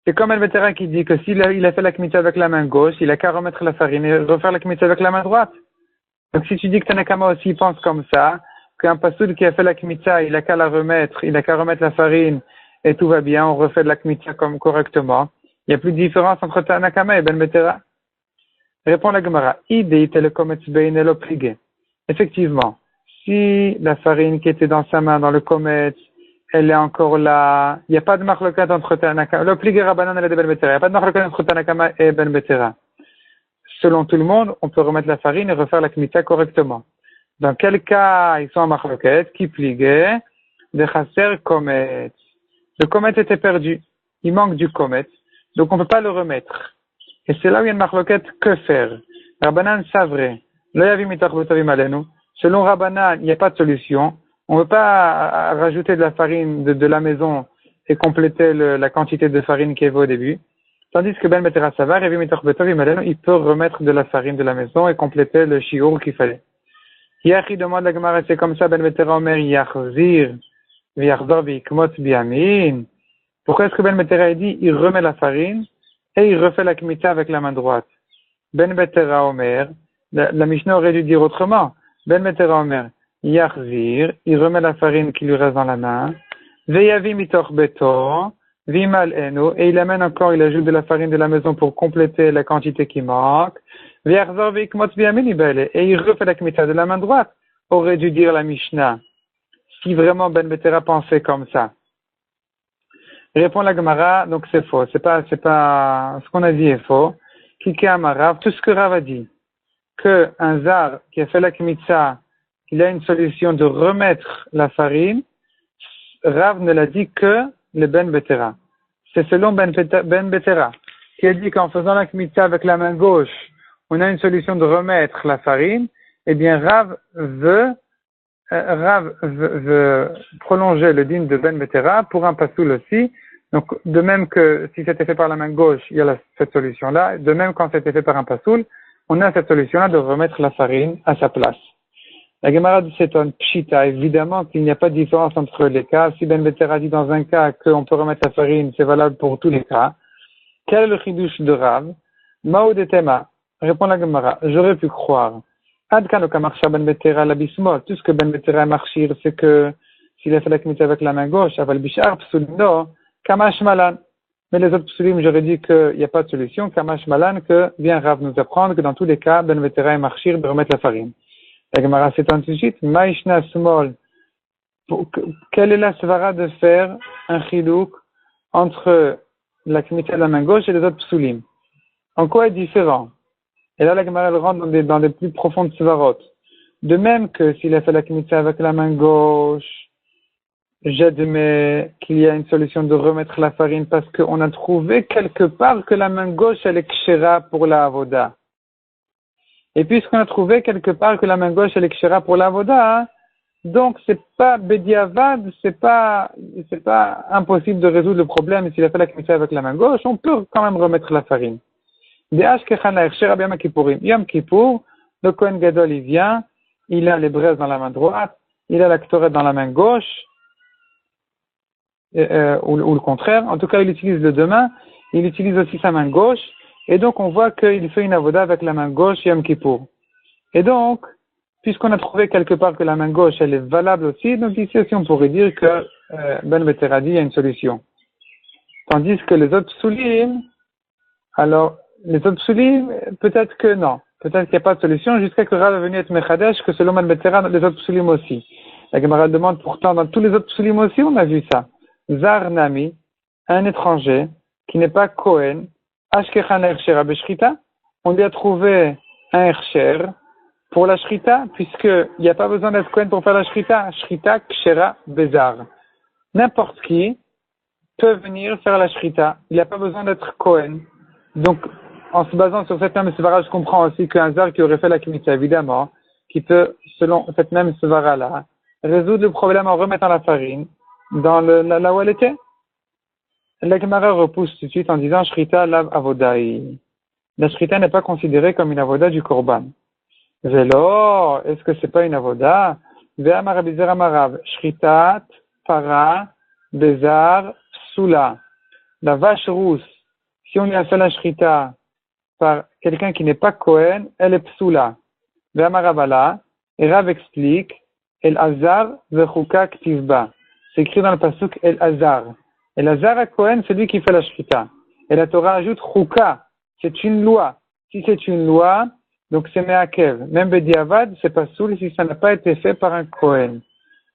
C'est comme ben betera qui dit que s'il a fait la kmitza avec la main gauche, il a qu'à remettre la farine et refaire la kmitza avec la main droite. Donc si tu dis que Tanakama aussi pense comme ça, qu'un pasoul qui a fait la kmitza, il a qu'à la remettre, il a qu'à remettre la farine et tout va bien, on refait de la kmitza comme correctement. Il n'y a plus de différence entre Tanakama et ben betera. Répond la Gemara, effectivement, si la farine qui était dans sa main, dans le kometz, elle est encore là, il n'y a pas de marlokat entre Tanakama, l'obligé Rabbanan et Ben Betera, il n'y a pas de marlokat entre Tanakama et Ben Betera. Selon tout le monde, on peut remettre la farine et refaire la kmitza correctement. Dans quel cas ils sont en marlokat, qui pliguait, de chasser kometz. Le kometz était perdu, il manque du kometz, donc on ne peut pas le remettre. Et c'est là où il y a une marloquette, que faire? Rabbanan savrait. Selon Rabbanan, il n'y a pas de solution. On ne peut pas rajouter de la farine de la maison et compléter la quantité de farine qu'il y avait au début. Tandis que Ben Betera Savar, il peut remettre de la farine de la maison et compléter le shiur qu'il fallait. Yachi demande la Gemara, c'est comme ça, Ben Betera Omer, Yachzir, V'yachzor v'ikmot biyamin. Pourquoi est-ce que Ben Betera dit, il remet la farine et il refait la kmitza avec la main droite? Ben Betera Omer, la Mishnah aurait dû dire autrement. Ben Betera Omer, Yachzir, il remet la farine qui lui reste dans la main. Veyavi mitoch beto, vimal eno, et il amène encore, il ajoute de la farine de la maison pour compléter la quantité qui manque. Ve'yachzor ve'ikmot biyamin ibele, et il refait la kmitza de la main droite. Aurait dû dire la Mishnah. Si vraiment Ben Betera pensait comme ça. Répond la Gemara, donc c'est faux. C'est pas, ce qu'on a dit est faux. Kike Amarav, tout ce que Rav a dit, que un zar qui a fait la kmitza, il a une solution de remettre la farine, Rav ne l'a dit que le Ben Betera. C'est selon Ben Betera, qui a dit qu'en faisant la kmitza avec la main gauche, on a une solution de remettre la farine, eh bien Rav veut prolonger le din de Ben Betera pour un pasoul aussi. Donc, de même que si c'était fait par la main gauche, il y a cette solution-là. De même quand c'était fait par un pasoul, on a cette solution-là de remettre la farine à sa place. La Gemara s'étonne, Pshita, évidemment qu'il n'y a pas de différence entre les cas. Si Ben Betera dit dans un cas qu'on peut remettre la farine, c'est valable pour tous les cas. Quel est le chidouche de Rav? Mao de Tema, répond la Gemara, j'aurais pu croire. Adkan Okamarcha Ben Betera la bismol, tout ce que Ben Betera marchir, c'est que s'il a fait la kmita avec la main gauche, aval bishar psulino, kamash malan. Mais les autres psulim, j'aurais dit qu'il n'y a pas de solution, kamash malan, que vient Rav nous apprendre que dans tous les cas, Ben Betera et marchir de remettre la farine. La Gemara s'étend tout de suite, Maishna Smol, quelle est la svara de faire un chilouk entre la kmita de la main gauche et les autres psulim? En quoi est différent? Et là, la Gemara elle rentre dans des plus profondes svarot. De même que s'il a fait la kmita avec la main gauche, j'admets qu'il y a une solution de remettre la farine parce qu'on a trouvé quelque part que la main gauche elle est kshera pour la avoda. Et puisqu'on a trouvé quelque part que la main gauche elle est kshera pour la avoda, donc c'est pas bediavad, c'est pas impossible de résoudre le problème. S'il a fait la kmita avec la main gauche, on peut quand même remettre la farine. Yom Kippour, le Kohen Gadol il vient, il a les braises dans la main droite, il a la ktoret dans la main gauche, ou le contraire. En tout cas, il utilise les deux mains, il utilise aussi sa main gauche, et donc on voit qu'il fait une avoda avec la main gauche Yom Kippour. Et donc, puisqu'on a trouvé quelque part que la main gauche elle est valable aussi, donc ici aussi on pourrait dire que Ben Betera dit il y a une solution. Tandis que les autres psulim, alors les autres psulim, peut-être que non. Peut-être qu'il n'y a pas de solution jusqu'à que Rav est venu être Mechadesh, que selon Ben Betera, les autres psulim aussi. La Gemara demande pourtant, dans tous les autres psulim aussi, on a vu ça. Zar Nami, un étranger, qui n'est pas Kohen, Ashkechan Ershera Beshrita, on lui a trouvé un Ersher pour la Shrita, puisqu'il n'y a pas besoin d'être Kohen pour faire la Shrita. Shrita Kshera Bezar. N'importe qui peut venir faire la Shrita. Il n'y a pas besoin d'être Kohen. Donc, en se basant sur cette même svara, je comprends aussi qu'un Zar qui aurait fait la Kmitza, évidemment, qui peut, selon cette même svara-là, résoudre le problème en remettant la farine dans là où elle était. La Gemara repousse tout de suite en disant Shrita lav avodai. La Shrita n'est pas considérée comme une avoda du Korban. Vélo, est-ce que c'est pas une avoda? Ve'amar Rabbi Amarav, Shritat, para, bezar, psula. La vache rousse, si on lui a fait la Shrita par quelqu'un qui n'est pas Kohen, elle est psula. Ve'amar Ravala, et Rav explique, El Azar vechuka ktivba. C'est écrit dans le pasuk El Azar. El Azar à Kohen, c'est lui qui fait la Shrita. Et la Torah ajoute Chuka, c'est une loi. Si c'est une loi, donc c'est Me'akev. Même Bediavad, c'est pas soul si ça n'a pas été fait par un Kohen.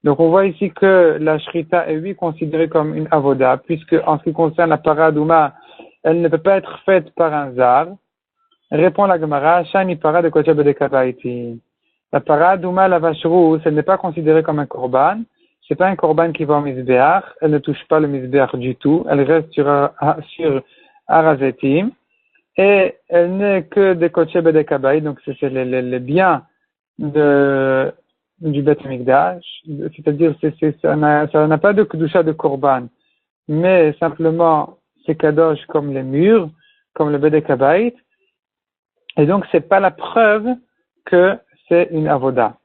Donc on voit ici que la Shrita est oui considérée comme une avoda, puisque en ce qui concerne la paradouma, elle ne peut pas être faite par un zar. Répond la Gemara, Shani para de Kochab de Kabaiti. La paradouma, la vache rousse, elle n'est pas considérée comme un korban. C'est pas un korban qui va au misbéach, elle ne touche pas le misbéach du tout, elle reste sur Arazetim, et elle n'est que des Kocheb et des Kabaï, donc c'est les biens du Beth Mikdash, c'est-à-dire ça n'a pas de Kedusha de korban, mais simplement c'est kadosh comme les murs, comme le Beth Kabaït, et donc c'est pas la preuve que c'est une avoda.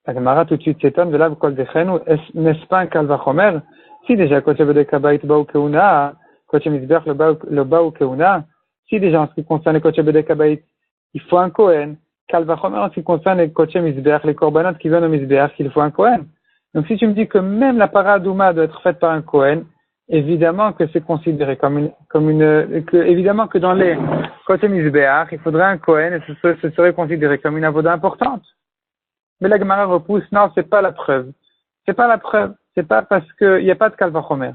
La Gemara tout de suite s'étonne de là, n'est-ce pas un kalvachomer? Si déjà, Koche Bede Kabaït Baou Keuna, Koche Mizbeach le Baou Keuna, si déjà en ce qui concerne les Koche Bede Kabaït, il faut un Kohen. Kalvachomer en ce qui concerne les Koche Mizbeach, les korbanot qui viennent au Mizbeach, il faut un Kohen. Donc si tu me dis que même la paradouma doit être faite par un Kohen, évidemment que c'est considéré évidemment que dans les Koche Mizbeach, il faudrait un Kohen et ce serait considéré comme une avoda importante. Mais la Gemara repousse, non, c'est pas la preuve. C'est pas la preuve. C'est pas parce qu'il n'y a pas de kalvachomer.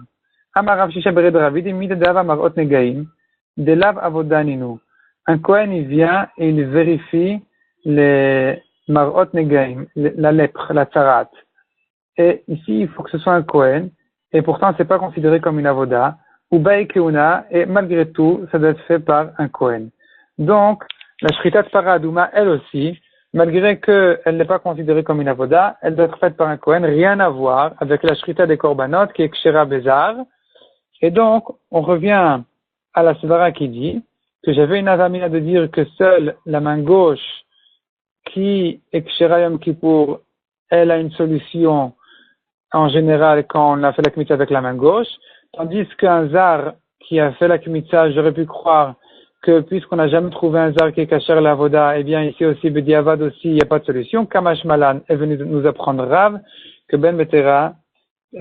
Amarav Shisha Bered Ravid, Mide Dava Marot Negaim, de Lav Avodaninu. Un Kohen, il vient et il vérifie les Marot Negaim, la lèpre, la tsarat. Et ici, il faut que ce soit un Kohen, et pourtant, c'est pas considéré comme une avoda, ou Baï Keuna, et malgré tout, ça doit être fait par un Kohen. Donc, la Shritat Paradouma, elle aussi, malgré qu'elle n'est pas considérée comme une avoda, elle doit être faite par un Kohen, rien à voir avec la Shrita des Korbanot qui est Kshera Bezar. Et donc, on revient à la Svara qui dit que j'avais une avamina de dire que seule la main gauche qui est Kshera Yom Kippour, elle a une solution en général quand on a fait la kmitza avec la main gauche, tandis qu'un zar qui a fait la kmitza, j'aurais pu croire que puisqu'on n'a jamais trouvé un zar qui est kasher la voda, eh bien ici aussi, Bediavad aussi, il n'y a pas de solution. Kamash Malan est venu nous apprendre Rav que Ben Betera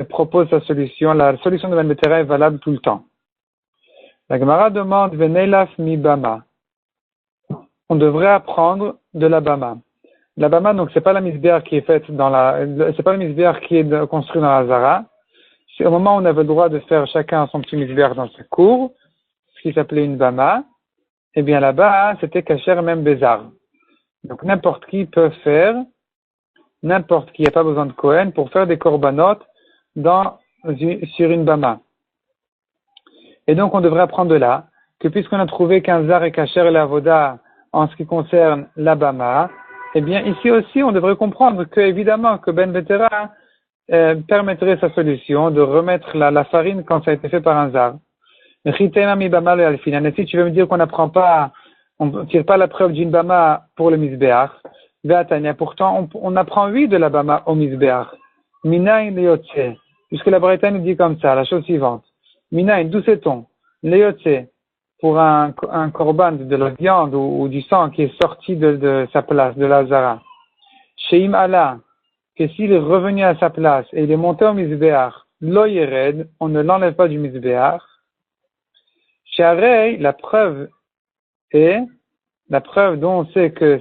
propose sa solution. La solution de Ben Betera est valable tout le temps. La Gemara demande Venelaf mi Bama. On devrait apprendre de la Bama. La Bama, donc, c'est pas la misbéar qui est faite c'est pas la misbéar qui est construite dans la Zara. C'est au moment où on avait le droit de faire chacun son petit misbéar dans sa cour, ce qui s'appelait une Bama. Eh bien, là-bas, c'était Kacher même Bézar. Donc, n'importe qui peut faire, n'importe qui, il n'y a pas besoin de Kohen pour faire des corbanotes sur une Bama. Et donc, on devrait apprendre de là, que puisqu'on a trouvé qu'un Zar est Kacher et la Voda en ce qui concerne la Bama, eh bien, ici aussi, on devrait comprendre que, évidemment, que Ben Betera permettrait sa solution de remettre la farine quand ça a été fait par un zar. Mais si tu veux me dire qu'on n'apprend pas, on ne tire pas la preuve d'une bama pour le misbéach, pourtant, on apprend oui de la bama au misbéach. Minaïn leyotse, puisque la Braïta nous dit comme ça, la chose suivante. Minaïn, d'où sait-on? Leyotse, pour un korban de la viande ou du sang qui est sorti de sa place, de la zara. Sheim Allah, que s'il est revenu à sa place et il est monté au misbéach, lo yered, on ne l'enlève pas du misbéach. Sharei, la preuve dont on sait que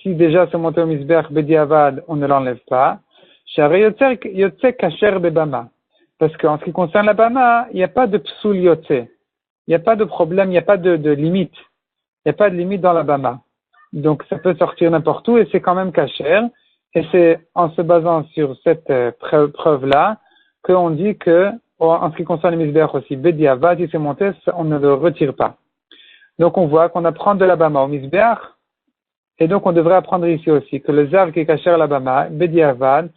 si déjà c'est monté au misbéach bediavad, on ne l'enlève pas. Sharei yotze kasher bebama. Parce qu'en ce qui concerne la bama, il n'y a pas de psoul yotze. Il n'y a pas de problème, il n'y a pas de limite. Il n'y a pas de limite dans la bama. Donc ça peut sortir n'importe où et c'est quand même kasher. Et c'est en se basant sur cette preuve-là qu'on dit que, en ce qui concerne le misbéach aussi, bediavad, si c'est monté, on ne le retire pas. Donc on voit qu'on apprend de la bama au misbéach, et donc on devrait apprendre ici aussi que le zar qui est kasher la bama, bediavad,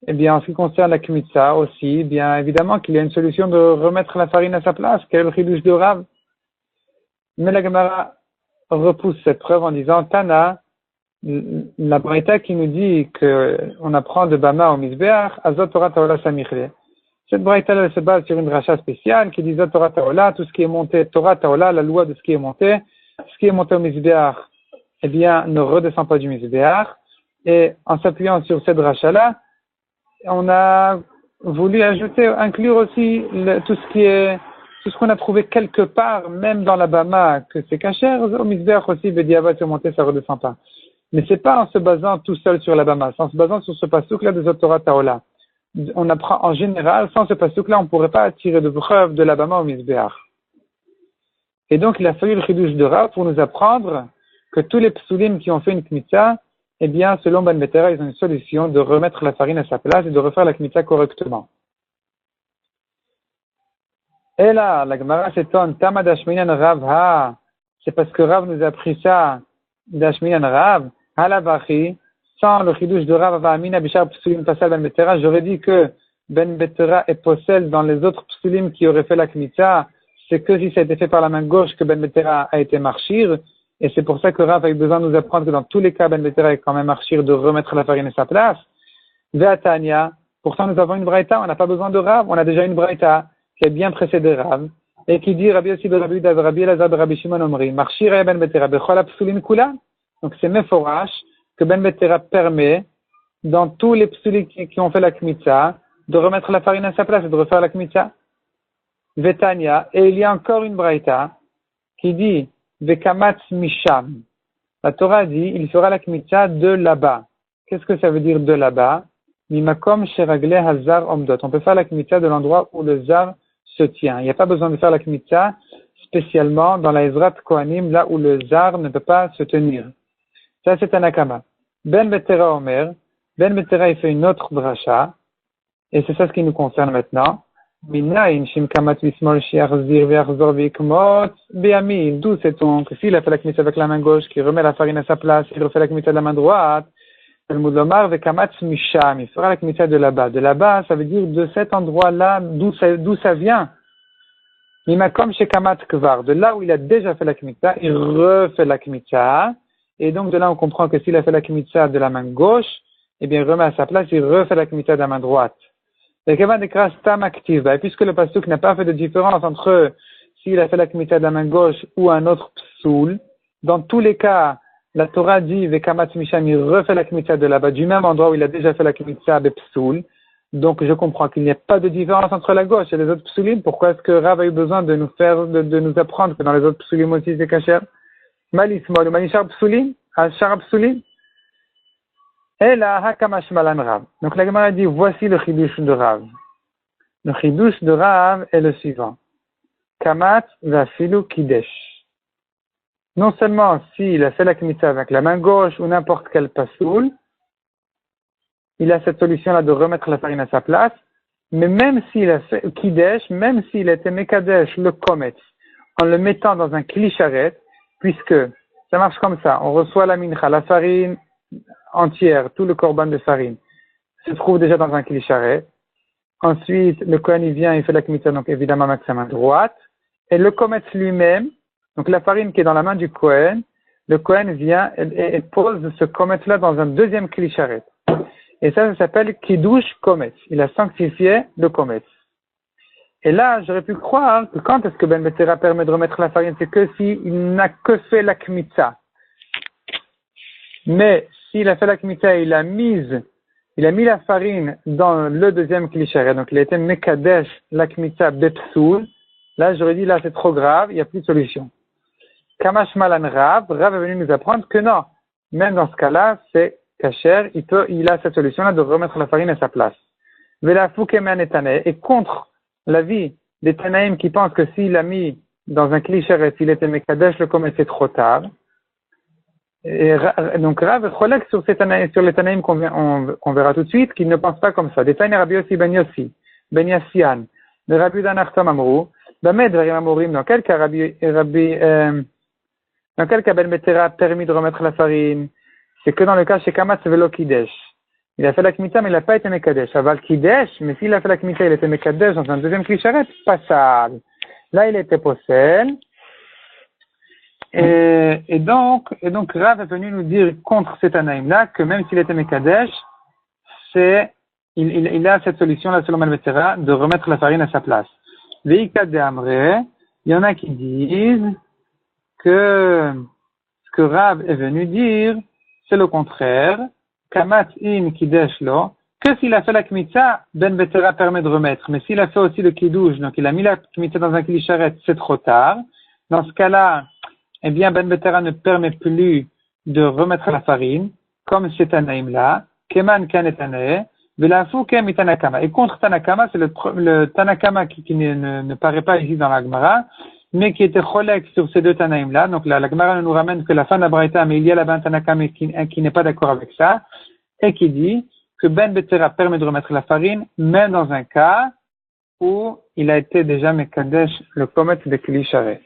eh bien en ce qui concerne la kmitza aussi, bien évidemment qu'il y a une solution de remettre la farine à sa place, quel est le chidouche de Rav. Mais la Gemara repousse cette preuve en disant Tana, la Braïta qui nous dit qu'on apprend de bama au misbéach, azot Torah ta'ola samichle. Cette Braïta elle se base sur une dracha spéciale qui dit Torah ta'ola, tout ce qui est monté, Torah ta'ola, la loi de ce qui est monté au misbéach, eh bien, ne redescend pas du misbéach. Et en s'appuyant sur cette dracha-là, on a voulu inclure aussi tout ce qu'on a trouvé quelque part, même dans la bama, que c'est kasher, au misbéach aussi, bediavad sur monté, ça redescend pas. Mais c'est pas en se basant tout seul sur la bama, c'est en se basant sur ce pasuk-là de Torah ta'ola. On apprend en général, sans ce pasuk-là, on ne pourrait pas tirer de preuve de la bama au misbéach. Et donc, il a fallu le chidouche de Rav pour nous apprendre que tous les psulim qui ont fait une kmitza, eh bien, selon Ben Betera, ils ont une solution de remettre la farine à sa place et de refaire la kmitza correctement. Et là, la Gemara s'étonne, Tama d'Ashminan Rav, c'est parce que Rav nous a appris ça d'Ashminan Rav, Halavachi, sans le chidouche de Rav Amina Bishar Psulim Passal Ben Betera, j'aurais dit que Ben Betera est possède dans les autres psulim qui auraient fait la kmitza, c'est que si ça a été fait par la main gauche que Ben Betera a été marchir, et c'est pour ça que Rav a eu besoin de nous apprendre que dans tous les cas, Ben Betera est quand même marchir de remettre la farine à sa place. Ve'atania, pourtant nous avons une braïta, on n'a pas besoin de Rav, on a déjà une braïta qui a bien précédé Rav, et qui dit Rabbi Yossi ben Rabbi Yuda, Rabbi Elazar ben Rabbi Shimon Omri, marchir et Ben Betera, bechol psulim kula. Donc c'est meforash que Ben Betera permet, dans tous les psulim qui ont fait la kmitza, de remettre la farine à sa place et de refaire la kmitza. Vetania, et il y a encore une braïta qui dit Vekamatz Misham. La Torah dit il fera la kmitza de là-bas. Qu'est-ce que ça veut dire de là-bas? Mimakom sheragle hazar omdot. On peut faire la kmitza de l'endroit où le zar se tient. Il n'y a pas besoin de faire la kmitza spécialement dans la Ezrat Kohanim, là où le zar ne peut pas se tenir. Ça c'est un akama. Ben Betera Omer. Ben Betera il fait une autre dracha. Et c'est ça ce qui nous concerne maintenant. Minaïn shimkamat bismol shiarzir ve'arzor ve'ikmot be'amil. D'où sait-on que s'il a fait la kmitza avec la main gauche, qu'il remet la farine à sa place, il refait la kmitza de la main droite, Talmud lomar ve'kamat misham, il fera la kmitza de là-bas. De là-bas, ça veut dire de cet endroit-là, d'où ça vient. Mimakom shekamat kvar, de là où il a déjà fait la kmitza, il refait la kmitza, Et donc, de là, on comprend que s'il a fait la kmitza de la main gauche, eh bien, il remet à sa place, il refait la kmitza de la main droite. Et puisque le pasuk n'a pas fait de différence entre s'il a fait la kmitza de la main gauche ou un autre psoul, dans tous les cas, la Torah dit, Vekamat Misham, il refait la kmitza de là-bas, du même endroit où il a déjà fait la kmitza de psoul. Donc, je comprends qu'il n'y a pas de différence entre la gauche et les autres psulim. Pourquoi est-ce que Rav a eu besoin de nous apprendre que dans les autres psulim aussi c'est kasher? Malismol, Manishar psulim, Ashar psulim. Et là, Hakamash Malan Rav. Donc, la Gemara dit, voici le chidush de Rav. Le chidush de Rav est le suivant. Kamat vafilu kidesh. Non seulement s'il a fait la kmitza avec la main gauche ou n'importe quel pasoul, il a cette solution-là de remettre la farine à sa place, mais même s'il a fait kidesh, même s'il a été mekadesh le kometz, en le mettant dans un kli-charet, puisque ça marche comme ça, on reçoit la mincha, la farine entière, tout le korban de farine, se trouve déjà dans un kli-charet. Ensuite, le kohen il vient, il fait la kmitza, donc évidemment avec sa main droite, et le kometz lui-même, donc la farine qui est dans la main du kohen, le kohen vient et pose ce kometz-là dans un deuxième kli-charet. Et ça s'appelle Kiddush Kometz. Il a sanctifié le Kometz. Et là, j'aurais pu croire que quand est-ce que Ben Betera permet de remettre la farine, c'est que s'il n'a que fait la Kmitza. Mais s'il a fait la Kmitza, il a mis la farine dans le deuxième Klisharet, donc il a été Mekadesh la Kmitza Bepsoul. Là, j'aurais dit, là, c'est trop grave, il n'y a plus de solution. Kamash Malan Rav est venu nous apprendre que non. Même dans ce cas-là, c'est kasher, il a cette solution-là de remettre la farine à sa place. Et contre l'avis des Tanaïm qui pensent que s'il a mis dans un cliché, s'il était Mekadesh, le commet c'est trop tard. Et donc Rav est relègue sur les Tanaïm qu'on verra tout de suite, qui ne pensent pas comme ça. Des Tanaïm Rabbi Yossi Ben Yossi, Ben Yassian, de Rabbi Danachtam Amrou, Bamed Varim Amorim, dans quel cas Ben Betera a permis de remettre la farine? C'est que dans le cas chez Kamat Velo Kidesh. Il a fait la Kmitza, mais il n'a pas été Mekadesh. Aval Kidesh, mais s'il a fait la Kmitza, il était Mekadesh dans un deuxième Klisharet, pas ça. Là, il était possède. Et donc, Rav est venu nous dire contre cet anaïm-là, que même s'il était Mekadesh, il a cette solution-là, selon Ben Betera, de remettre la farine à sa place. Veika de Amre, il y en a qui disent que ce que Rav est venu dire, c'est le contraire. Kamat in kidesh lo. Que s'il a fait la kmitza, Ben Betera permet de remettre. Mais s'il a fait aussi le kiddush, donc il a mis la kmitza dans un klisharet, c'est trop tard. Dans ce cas-là, eh bien, Ben Betera ne permet plus de remettre la farine, comme c'est Tanaïm-là. Keman kan et Tanaï. Velafu kem Tanakama. Et contre Tanakama, c'est le Tanakama qui ne paraît pas ici dans la Gemara, mais qui était cholek sur ces deux Tanaïm-là. Donc la Gemara nous ramène que la fin de la Braïta, mais il y a là-bas un Tanakama qui n'est pas d'accord avec ça, et qui dit que Ben Betera permet de remettre la farine, même dans un cas où il a été déjà Mekadesh, le Komet de Kli Sharet.